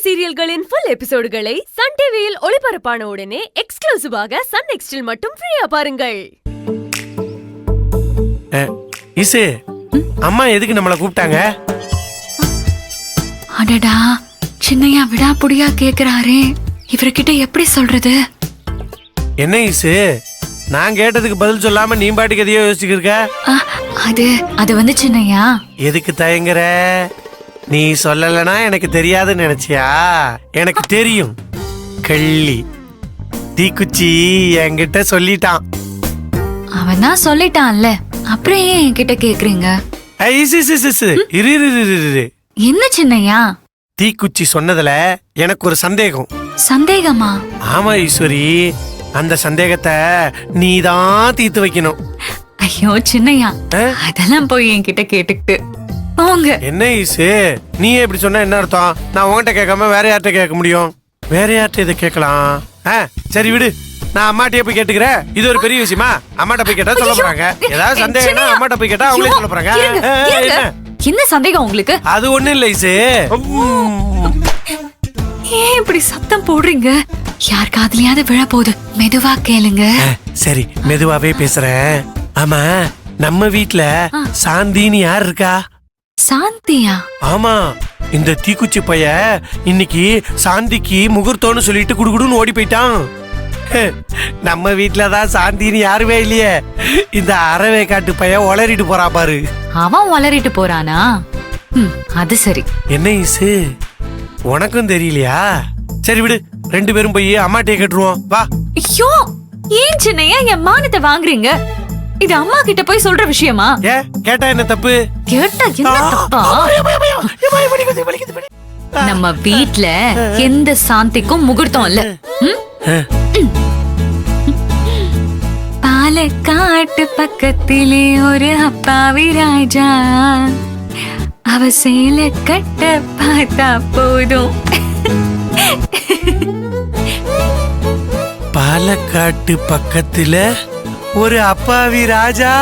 சீரியல்களின் full எபிசோடுகளை Sun டிவியில் ஒளிபரப்பான உடனே எக்ஸ்க்ளூசிவாக சன் நெக்ஸ்டில் மட்டும் ஃப்ரீயா பாருங்கள். இசு, அம்மா எதுக்கு நம்மள கூப்பிட்டாங்க? அடடா, சின்னையா விடாப்புடியா கேக்குறாரே, இவர்கிட்ட எப்படி சொல்றது? என்ன இசு, நான் கேட்டதுக்கு பதில் சொல்லாம நீ பாட்டுக்கு எதையோ யோசிச்சுட்டு இருக்க? அது வந்து சின்னையா, எதுக்கு தயங்குற? நீ சொல்லலனா எனக்கு தெரியாதுன்னு நினைச்சியா? எனக்கு தெரியும். கள்ளி தீக்குச்சி என்கிட்ட சொல்லிட்டான். அவன் தான் சொல்லிட்டான்ல, அப்புறம் ஏன் என்கிட்ட கேக்குறீங்க? என்ன சின்னையா? தீக்குச்சி சொன்னதுல எனக்கு ஒரு சந்தேகம். சந்தேகமா? ஆமா ஈஸ்வரி, அந்த சந்தேகத்தை நீதான் தீர்த்து வைக்கணும். ஐயோ சின்னையா, அதெல்லாம் போய் என்கிட்ட கேட்டுக்கிட்டு போங்க. என்ன ஈசு, நீ எப்படி சொன்னா என்ன அர்த்தம்? நான் உன்கிட்ட கேட்காம வேற யார்கிட்ட கேட்க முடியும்? வேற யார்கிட்ட இதை கேட்கலாம்? சரி விடு, நான் அம்மாட்டியே போய் கேட்டுக்கிறேன். இது ஒரு பெரிய விஷயமா? அம்மாட்ட போய் கேட்டா சொல்ல போறாங்க. ஏதாவது சந்தேகம்னா அம்மாட்ட போய் கேட்டா அவங்களே சொல்ல போறாங்க. என்ன சந்தேகம் உங்களுக்கு? அது ஒண்ணும் இல்ல ஈசு. ஏன் இப்படி சத்தம் போடுறீங்க? யார் காதுலயாவது விழ போகுது, மெதுவா கேளுங்க. சரி, மெதுவாவே பேசுறேன். ஆமா, நம்ம வீட்ல சாந்தின்னு யார் இருக்கா? சாந்தியா? ஆமா, இந்த தீக்குச்சி பைய இன்னைக்கு சாந்திக்கு முகூர்த்தம்னு சொல்லிட்டு குடுகுடுன்னு ஓடி போயிட்டான். நம்ம வீட்டுலதான் சாந்தின்னு யாருமே இல்லையே. இந்த அறவே காட்டு பைய ஒளறிட்டு போறா பாரு. அவன் ஒளறிட்டு போறானா? அது சரி. என்ன இசு, உனக்கும் தெரியலையா? சரி விடு, ரெண்டு பேரும் போய் அம்மாட்டே கேட்டுருவோம் வா. ஐயோ, ஏன் சின்னையா என் மானத்தை வாங்குறீங்க? இது அம்மா கிட்ட போய் சொல்ற விஷயமா? கேட்டா என்ன தப்பு? கேட்டா என்ன தப்பா? நம்ம வீட்ல எந்த சாந்திக்கும் முகூர்த்தம் இல்ல. பாலக்காட்டு பக்கத்திலே ஒரு அப்பாவி ராஜா, அவ சேலை கட்ட பார்த்தா போதும். பாலக்காட்டு பக்கத்துல ஒரு அப்பாவி ராஜா,